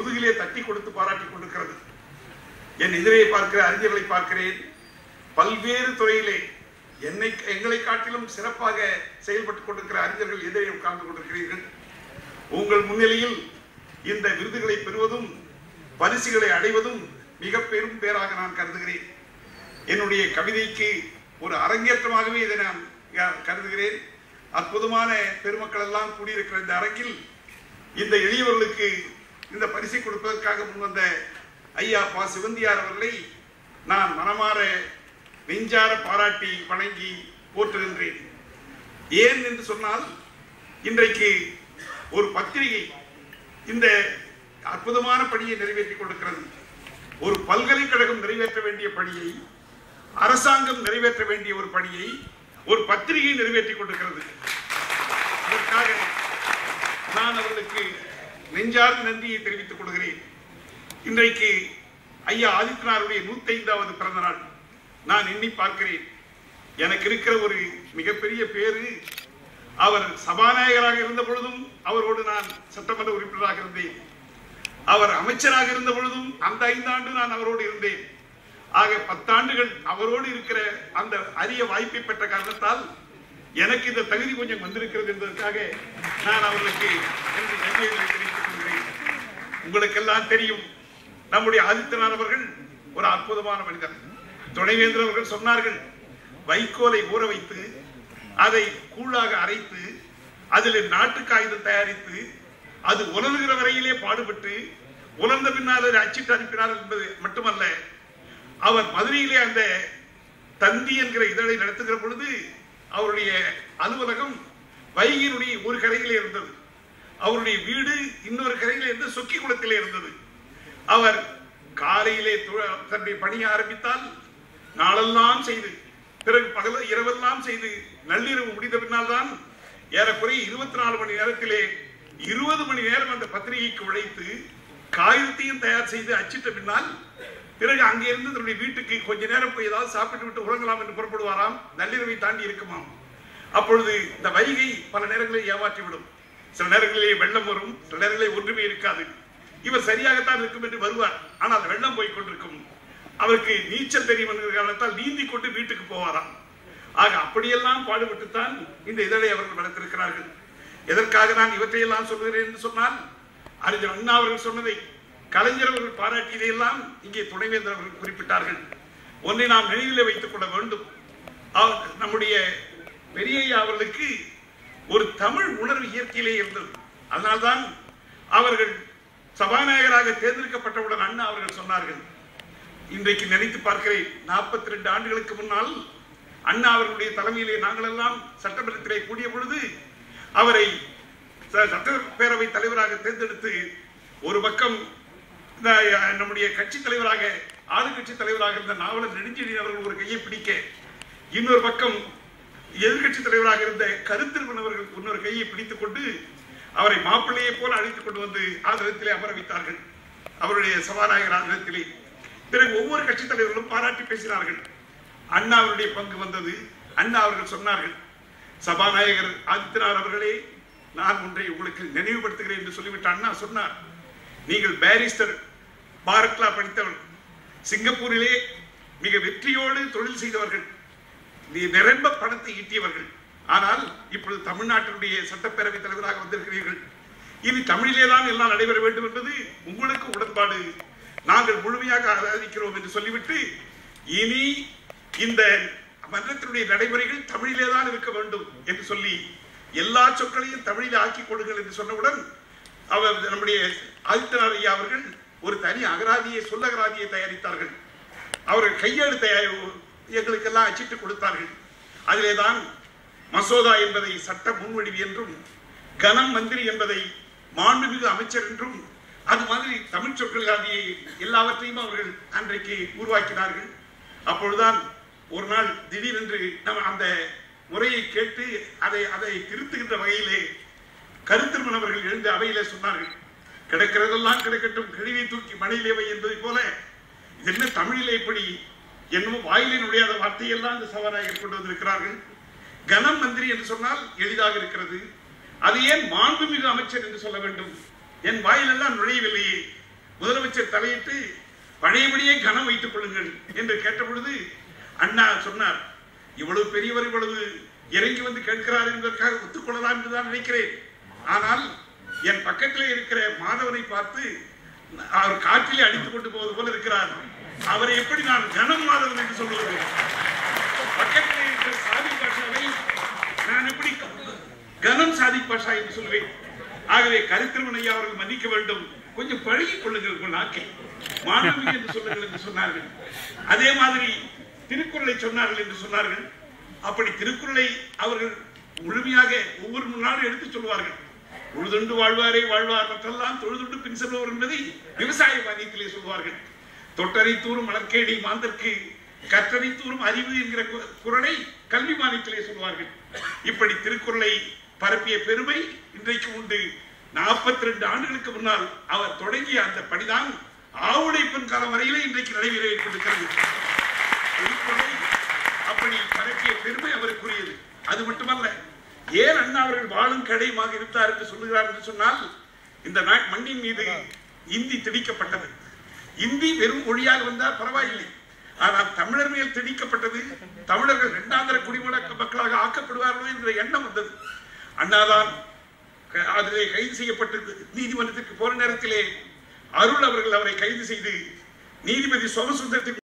முதுகிலே தட்டி கொடுத்து பாராட்டி கொண்டிருக்கிறது. என் எதிரே பார்க்கிற அறிஞர்களை பார்க்கிறேன். பல்வேறு துறையிலே எங்களை காட்டிலும் சிறப்பாக செயல்பட்டுக் கொண்டிருக்கிற அறிஞர்கள் எதிரே உட்கார்ந்து கொண்டிருக்கிறீர்கள். உங்கள் முன்னிலையில் இந்த விருதுகளை பெறுவதும் பரிசுகளை அடைவதும் மிக பெரும் பேராக நான் கருதுகிறேன். என்னுடைய கவிதைக்கு ஒரு அரங்கேற்றமாகவே இதை நான் கருதுகிறேன். அற்புதமான பெருமக்கள் எல்லாம் கூடியிருக்கிற இந்த அரங்கில் இந்த எளியவர்களுக்கு இந்த பரிசை கொடுப்பதற்காக முன்வந்த ஐயா பா சிவந்தியார் அவர்களை நான் மனமாற நெஞ்சார பாராட்டி வணங்கி போற்றுகின்றேன். ஏன் என்று சொன்னால், இன்றைக்கு ஒரு பத்திரிகை இந்த அற்புதமான பணியை நிறைவேற்றிக் கொண்டிருக்கிறது. ஒரு பல்கலைக்கழகம் நிறைவேற்ற வேண்டிய பணியை, அரசாங்கம் நிறைவேற்ற வேண்டிய ஒரு பணியை ஒரு பத்திரிகை நிறைவேற்றிக் கொண்டிருக்கிறது. அதற்காக நான் அவர்களுக்கு நெஞ்சார்ந்த நன்றியை தெரிவித்துக் கொள்கிறேன். இன்றைக்கு ஐயா ஆதித்யநாருடைய 105வது பிறந்த நாள். நான் எண்ணி பார்க்கிறேன், எனக்கு இருக்கிற ஒரு மிகப்பெரிய பேரு, அவர் சபாநாயகராக இருந்த பொழுதும் அவரோடு நான் சட்டமன்ற உறுப்பினராக இருந்தேன். அவர் அமைச்சராக இருந்த பொழுதும் அந்த 5 ஆண்டு நான் அவரோடு இருந்தேன். ஆக 10 ஆண்டுகள் அவரோடு இருக்கிற அந்த அரிய வாய்ப்பை பெற்ற காரணத்தால் எனக்கு இந்த தகுதி கொஞ்சம் வந்திருக்கிறது என்பதற்காக நான் அவர்களுக்கு நன்றியை தெரிவித்துக் கொள்கிறேன். உங்களுக்கெல்லாம் தெரியும், நம்முடைய ஆதித்யநாத் அவர்கள் ஒரு அற்புதமான மனிதர். துணைவேந்தர் அவர்கள் சொன்னார்கள், வைக்கோலை ஊற வைத்து அதை கூழாக அரைத்து அதில் நாட்டு காகிதம் தயாரித்து அது உலர்கிற வரையிலே பாடுபட்டு உலர்ந்த பின்னால் அதை அச்சிட்டு அனுப்பினார் என்பது மட்டுமல்ல, அவர் மதுரையிலே அந்த தந்தி என்கிற இதழை நடத்துகிற பொழுது அவருடைய அலுவலகம் வைகையினுடைய ஒரு கரையிலே இருந்தது. அவருடைய வீடு இன்னொரு கரையிலே இருந்து சொக்கி குளத்திலே இருந்தது. அவர் காலையிலே தன்னுடைய பணியை ஆரம்பித்தால் நாளெல்லாம் செய்து, பிறகு பகல இரவெல்லாம் செய்து, நள்ளிரவு முடிந்த பின்னால் தான் ஏறக்குறைய 24 மணி நேரத்திலே 20 மணி நேரம் அந்த பத்திரிகைக்கு உழைத்து காகிதத்தையும் தயார் செய்து அச்சிட்ட பின்னால் பிறகு அங்கிருந்து தன்னுடைய வீட்டுக்கு கொஞ்ச நேரம் போய் ஏதாவது சாப்பிட்டு விட்டு உறங்கலாம் என்று புறப்படுவாராம். நள்ளிரவை தாண்டி இருக்குமாம். அப்பொழுது இந்த வைகை பல நேரங்களில் ஏமாற்றிவிடும். சில நேரங்களிலே வெள்ளம் வரும், சில நேரங்களிலே ஒன்றுமே இருக்காது. இவர் சரியாகத்தான் இருக்கும் என்று வருவார். ஆனால் வெள்ளம் போய் கொண்டிருக்கும். அவருக்கு நீச்சல் தெரியும் என்கிற காரணத்தால் நீந்தி கொண்டு வீட்டுக்கு போவாராம். ஆக அப்படியெல்லாம் பாடுபட்டுத்தான் இந்த இதழை அவர்கள் வளர்த்திருக்கிறார்கள். எதற்காக நான் இவற்றையெல்லாம் சொல்கிறேன் என்று சொன்னால், அறிஞர் அண்ணா அவர்கள் சொன்னதை, கலைஞர் அவர்கள் பாராட்டியதையெல்லாம் இங்கே துணைவேந்தர் அவர்கள் குறிப்பிட்டார்கள். ஒன்றை நாம் நினைவில் வைத்துக் கொள்ள வேண்டும். நம்முடைய பெரியய்யா அவர்களுக்கு ஒரு தமிழ் உணர்வு இயற்கையிலே இருந்தது. அதனால்தான் அவர்கள் சபாநாயகராக தேர்ந்தெடுக்கப்பட்டவுடன் அண்ணா அவர்கள் சொன்னார்கள், இன்றைக்கு நினைத்து பார்க்கிறேன், 42 ஆண்டுகளுக்கு முன்னால் அண்ணா அவர்களுடைய தலைமையிலே நாங்கள் எல்லாம் சட்டமன்றத்திலே கூடிய பொழுது அவரை சட்டப்பேரவை தலைவராக தேர்ந்தெடுத்து ஒரு பக்கம் நம்முடைய கட்சி தலைவராக, ஆளுங்கட்சி தலைவராக இருந்த நாவலர் நெடுஞ்செழியன் அவர்கள் ஒரு கையை பிடிக்க, இன்னொரு பக்கம் எதிர்கட்சி தலைவராக இருந்த கருத்திருமன் அவர்கள் இன்னொரு கையை பிடித்துக் கொண்டு அவரை மாப்பிள்ளையை போல அழைத்துக் கொண்டு வந்து ஆதரத்திலே அமர வைத்தார்கள், அவருடைய சபாநாயகர் ஆதரத்திலே. பிறகு ஒவ்வொரு கட்சி தலைவர்களும் பாராட்டி பேசினார்கள். அண்ணா அவருடைய பங்கு வந்தது. அண்ணா அவர்கள் சொன்னார்கள், சபாநாயகர் ஆதித்யநாத் அவர்களே, நான் ஒன்றை உங்களுக்கு நினைவுபடுத்துகிறேன் என்று சொல்லிவிட்டு அண்ணா சொன்னார், நீங்கள் பாரிஸ்டர், பாரத்லா படித்தவர், சிங்கப்பூரிலே மிக வெற்றியோடு தொழில் செய்தவர்கள், நிரம்ப பணத்தை ஈட்டியவர்கள். ஆனால் இப்பொழுது தமிழ்நாட்டினுடைய சட்டப்பேரவை தலைவராக வந்திருக்கிறீர்கள். இனி தமிழிலேதான் எல்லாம் நடைபெற வேண்டும் என்பது உங்களுக்கு உடன்பாடு, நாங்கள் முழுமையாக ஆதரிக்கிறோம் என்று சொல்லிவிட்டு, இனி இந்த மன்றத்தினுடைய நடைமுறைகள் தமிழிலேதான் இருக்க வேண்டும் என்று சொல்லி எல்லா சொற்களையும் தமிழில் ஆக்கிக் கொள்ளுங்கள் என்று சொன்னவுடன் அவர் நம்முடைய ஆதித்யநாத் ஐயா அவர்கள் ஒரு தனி அகராதியை, சொல்லகராதியை தயாரித்தார்கள். அவர்கள் கையெழுத்து எங்களுக்கெல்லாம் அச்சிட்டு கொடுத்தார்கள். அதிலேதான் மசோதா என்பதை சட்ட முன்வடிவு என்றும், கனம் மந்திரி என்பதை மாண்புமிகு அமைச்சர் என்றும், அது மாதிரி தமிழ் சொற்களாகிய எல்லாவற்றையும் அவர்கள் அன்றைக்கு உருவாக்கினார்கள். அப்பொழுதுதான் ஒரு நாள் திடீரென்று நம்ம அந்த முறையை கேட்டு அதை திருத்துகின்ற வகையிலே கருத்திருமன் அவர்கள் எழுந்த அவையிலே சொன்னார்கள், கிடைக்கிறதெல்லாம் கிடைக்கட்டும், கிழிவை தூக்கி மணியிலே வை என்பதை போல இது என்ன தமிழிலே இப்படி என்னமோ வாயிலே நுழையாத வார்த்தையெல்லாம் இந்த சபாநாயகர் கொண்டு வந்திருக்கிறார்கள். கனம் மந்திரி என்று சொன்னால் எளிதாக இருக்கிறது, அது ஏன் மாண்புமிகு அமைச்சர் என்று சொல்ல வேண்டும்? என் வாயிலெல்லாம் நுழையவில்லையே முதலமைச்சர் தலையிட்டு பழையபடியே கனம் வைத்துக் கொள்ளுங்கள் என்று கேட்ட பொழுது அண்ணா சொன்னார், இவ்வளவு பெரியவர் இவ்வளவு இறங்கி வந்து கேட்கிறார் என்பதற்காக ஒத்துக்கொள்ளலாம் என்றுதான் நினைக்கிறேன். ஆனால் என் பக்கத்திலே இருக்கிற மாதவனை பார்த்து அவர் காற்றிலே அடித்துக் கொண்டு போவது போல இருக்கிறார். அவரை எப்படி நான் கனம் மாதவன் என்று சொல்லுவது? பக்கத்திலே இருக்கிற சாதிக் பாஷாவை நான் எப்படி கனம் சாதிக் பாஷா என்று சொல்வேன்? ஆகவே கருத்திருமன் ஐயா அவர்கள் மன்னிக்க வேண்டும், கொஞ்சம் பழகிக் கொள்ளுங்கள் உங்கள் நாக்கை, மாணவி என்று சொல்லுங்கள் என்று சொன்னார்கள். அதே மாதிரி திருக்குறளை சொன்னார்கள் என்று சொன்னார்கள். அப்படி திருக்குறளை அவர்கள் முழுமையாக ஒவ்வொரு நாளும் எடுத்து சொல்வார்கள். உழுதுண்டு வாழ்வாரே வாழ்வார் மற்றெல்லாம் தொழுதுண்டு பின் செல்பவர் என்பதை விவசாய வாரியத்திலே சொல்வார்கள். தொட்டரை தூரும் மலர்கேடி மாந்தற்கு கற்றனை தூரும் அறிவு என்கிற குறளை கல்வி மானியத்திலே சொல்வார்கள். இப்படி திருக்குறளை பரப்பிய பெருமை இன்றைக்கு உண்டு. 42 ஆண்டுகளுக்கு முன்னால் அவர் தொடங்கிய அந்த பணிதான் ஆவுடைப்பன் காலம் வரையிலே இன்றைக்கு நடைபெற்றுக் கொண்டிருக்கிறது. திருக்குறளை அப்படி பரப்பிய பெருமை அவருக்குரியது. அது மட்டுமல்ல, ஏன் அண்ணா அவர்கள் வாழும் கடையமாக இருந்தார் என்று சொல்லுகிறார் என்று சொன்னால், இந்த மண்ணின் மீது இந்தி திணிக்கப்பட்டது. இந்தி வெறும் மொழியாக வந்தால் பரவாயில்லை. ஆனால் தமிழர் மேல் திணிக்கப்பட்டது. தமிழர்கள் இரண்டாந்தர குடிமக்கள் மக்களாக ஆக்கப்படுவார்களோ என்ற எண்ணம் வந்தது. அண்ணாதான் அதிலே கைது செய்யப்பட்டது. நீதிமன்றத்திற்கு போற நேரத்திலே அருள் அவர்கள் அவரை கைது செய்து நீதிபதி சோமசுந்தரத்திற்கு